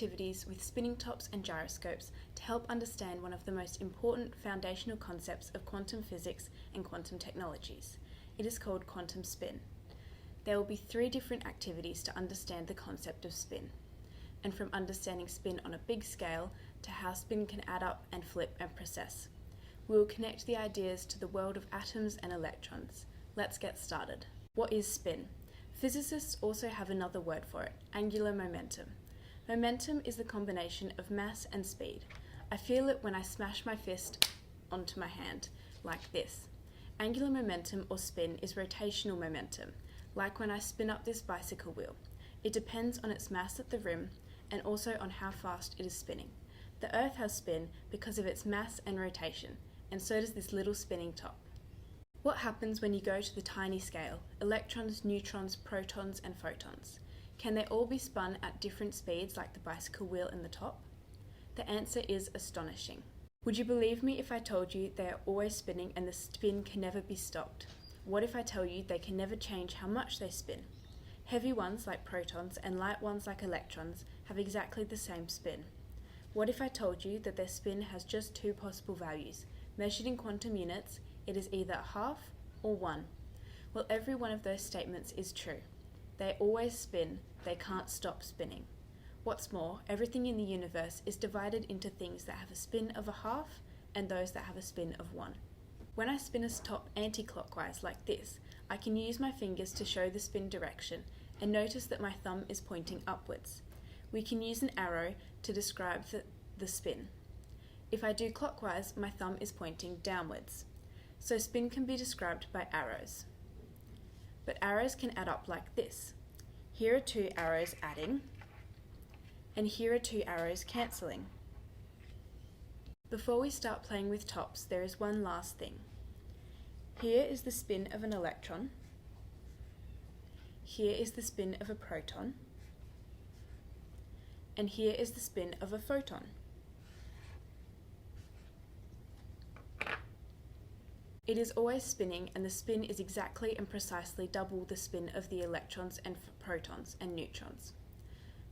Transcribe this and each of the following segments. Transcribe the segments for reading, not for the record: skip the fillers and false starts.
activities with spinning tops and gyroscopes to help understand one of the most important foundational concepts of quantum physics and quantum technologies. It is called quantum spin. There will be 3 different activities to understand the concept of spin, and from understanding spin on a big scale to how spin can add up and flip and precess. We will connect the ideas to the world of atoms and electrons. Let's get started. What is spin? Physicists also have another word for it, angular momentum. Momentum is the combination of mass and speed. I feel it when I smash my fist onto my hand, like this. Angular momentum or spin is rotational momentum, like when I spin up this bicycle wheel. It depends on its mass at the rim and also on how fast it is spinning. The Earth has spin because of its mass and rotation, and so does this little spinning top. What happens when you go to the tiny scale, electrons, neutrons, protons and photons? Can they all be spun at different speeds like the bicycle wheel in the top? The answer is astonishing. Would you believe me if I told you they are always spinning and the spin can never be stopped? What if I tell you they can never change how much they spin? Heavy ones like protons and light ones like electrons have exactly the same spin. What if I told you that their spin has just 2 possible values? Measured in quantum units, it is either half or 1. Well, every one of those statements is true. They always spin, they can't stop spinning. What's more, everything in the universe is divided into things that have a spin of a half and those that have a spin of 1. When I spin a top anti-clockwise like this, I can use my fingers to show the spin direction and notice that my thumb is pointing upwards. We can use an arrow to describe the spin. If I do clockwise, my thumb is pointing downwards. So spin can be described by arrows. But arrows can add up like this. Here are 2 arrows adding, and here are 2 arrows cancelling. Before we start playing with tops, there is one last thing. Here is the spin of an electron. Here is the spin of a proton. And here is the spin of a photon. It is always spinning, and the spin is exactly and precisely double the spin of the electrons and protons and neutrons.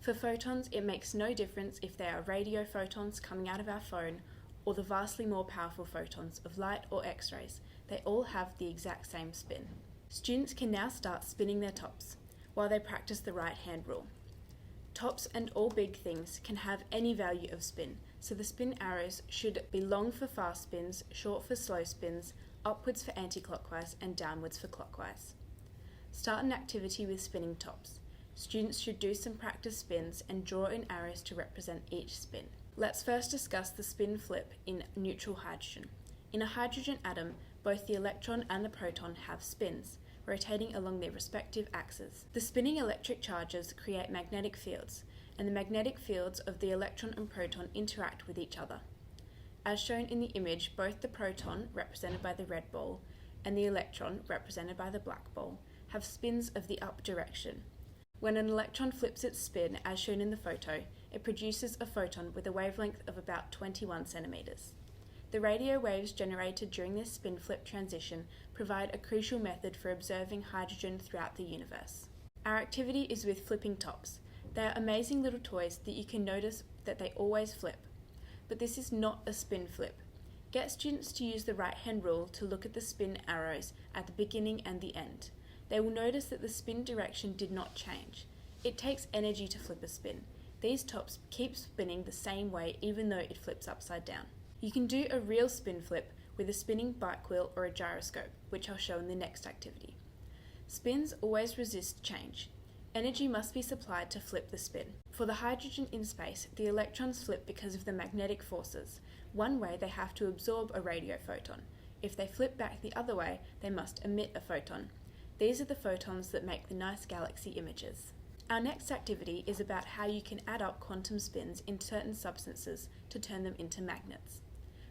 For photons, it makes no difference if they are radio photons coming out of our phone or the vastly more powerful photons of light or X-rays. They all have the exact same spin. Students can now start spinning their tops while they practice the right-hand rule. Tops and all big things can have any value of spin, so the spin arrows should be long for fast spins, short for slow spins, upwards for anti-clockwise and downwards for clockwise. Start an activity with spinning tops. Students should do some practice spins and draw in arrows to represent each spin. Let's first discuss the spin flip in neutral hydrogen. In a hydrogen atom, both the electron and the proton have spins, rotating along their respective axes. The spinning electric charges create magnetic fields, and the magnetic fields of the electron and proton interact with each other. As shown in the image, both the proton, represented by the red ball, and the electron, represented by the black ball, have spins of the up direction. When an electron flips its spin, as shown in the photo, it produces a photon with a wavelength of about 21 centimeters. The radio waves generated during this spin flip transition provide a crucial method for observing hydrogen throughout the universe. Our activity is with flipping tops. They are amazing little toys that you can notice that they always flip. But this is not a spin flip. Get students to use the right-hand rule to look at the spin arrows at the beginning and the end. They will notice that the spin direction did not change. It takes energy to flip a spin. These tops keep spinning the same way even though it flips upside down. You can do a real spin flip with a spinning bike wheel or a gyroscope, which I'll show in the next activity. Spins always resist change. Energy must be supplied to flip the spin. For the hydrogen in space, the electrons flip because of the magnetic forces. One way, they have to absorb a radio photon. If they flip back the other way, they must emit a photon. These are the photons that make the nice galaxy images. Our next activity is about how you can add up quantum spins in certain substances to turn them into magnets.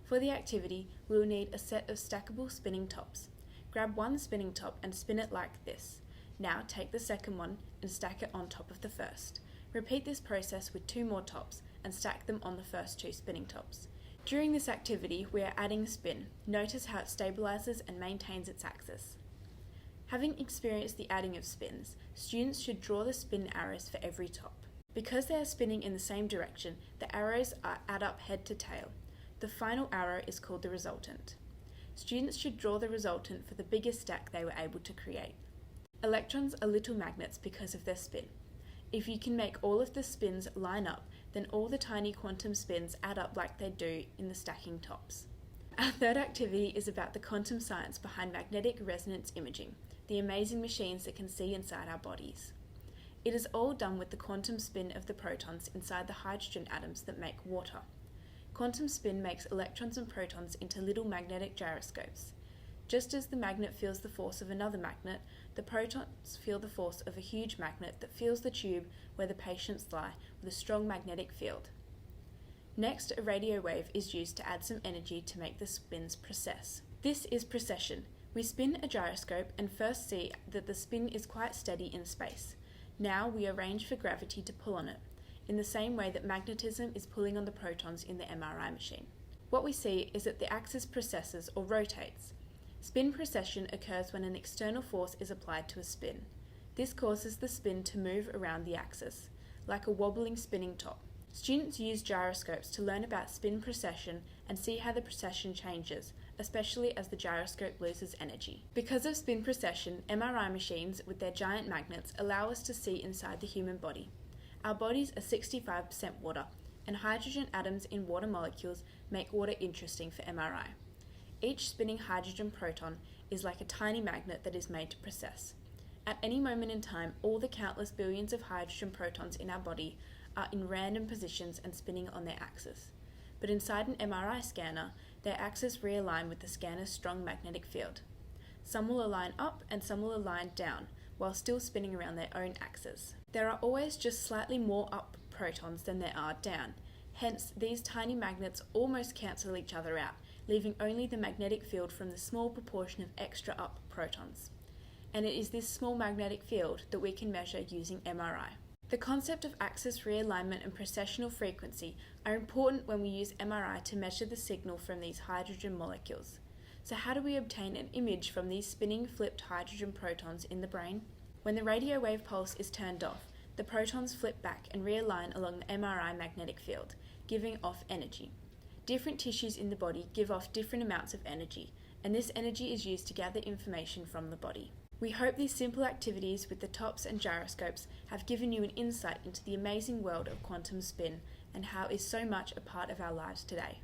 For the activity, we will need a set of stackable spinning tops. Grab one spinning top and spin it like this. Now take the second one and stack it on top of the first. Repeat this process with 2 more tops and stack them on the first 2 spinning tops. During this activity, we are adding spin. Notice how it stabilizes and maintains its axis. Having experienced the adding of spins, students should draw the spin arrows for every top. Because they are spinning in the same direction, the arrows add up head to tail. The final arrow is called the resultant. Students should draw the resultant for the biggest stack they were able to create. Electrons are little magnets because of their spin. If you can make all of the spins line up, then all the tiny quantum spins add up like they do in the stacking tops. Our third activity is about the quantum science behind magnetic resonance imaging, the amazing machines that can see inside our bodies. It is all done with the quantum spin of the protons inside the hydrogen atoms that make water. Quantum spin makes electrons and protons into little magnetic gyroscopes. Just as the magnet feels the force of another magnet, the protons feel the force of a huge magnet that fills the tube where the patients lie with a strong magnetic field. Next, a radio wave is used to add some energy to make the spins precess. This is precession. We spin a gyroscope and first see that the spin is quite steady in space. Now we arrange for gravity to pull on it, in the same way that magnetism is pulling on the protons in the MRI machine. What we see is that the axis precesses or rotates. Spin precession occurs when an external force is applied to a spin. This causes the spin to move around the axis, like a wobbling spinning top. Students use gyroscopes to learn about spin precession and see how the precession changes, especially as the gyroscope loses energy. Because of spin precession, MRI machines with their giant magnets allow us to see inside the human body. Our bodies are 65% water, and hydrogen atoms in water molecules make water interesting for MRI. Each spinning hydrogen proton is like a tiny magnet that is made to precess. At any moment in time, all the countless billions of hydrogen protons in our body are in random positions and spinning on their axis. But inside an MRI scanner, their axes realign with the scanner's strong magnetic field. Some will align up and some will align down, while still spinning around their own axes. There are always just slightly more up protons than there are down. Hence, these tiny magnets almost cancel each other out, leaving only the magnetic field from the small proportion of extra up protons. And it is this small magnetic field that we can measure using MRI. The concept of axis realignment and precessional frequency are important when we use MRI to measure the signal from these hydrogen molecules. So how do we obtain an image from these spinning flipped hydrogen protons in the brain? When the radio wave pulse is turned off, the protons flip back and realign along the MRI magnetic field, giving off energy. Different tissues in the body give off different amounts of energy, and this energy is used to gather information from the body. We hope these simple activities with the tops and gyroscopes have given you an insight into the amazing world of quantum spin and how it is so much a part of our lives today.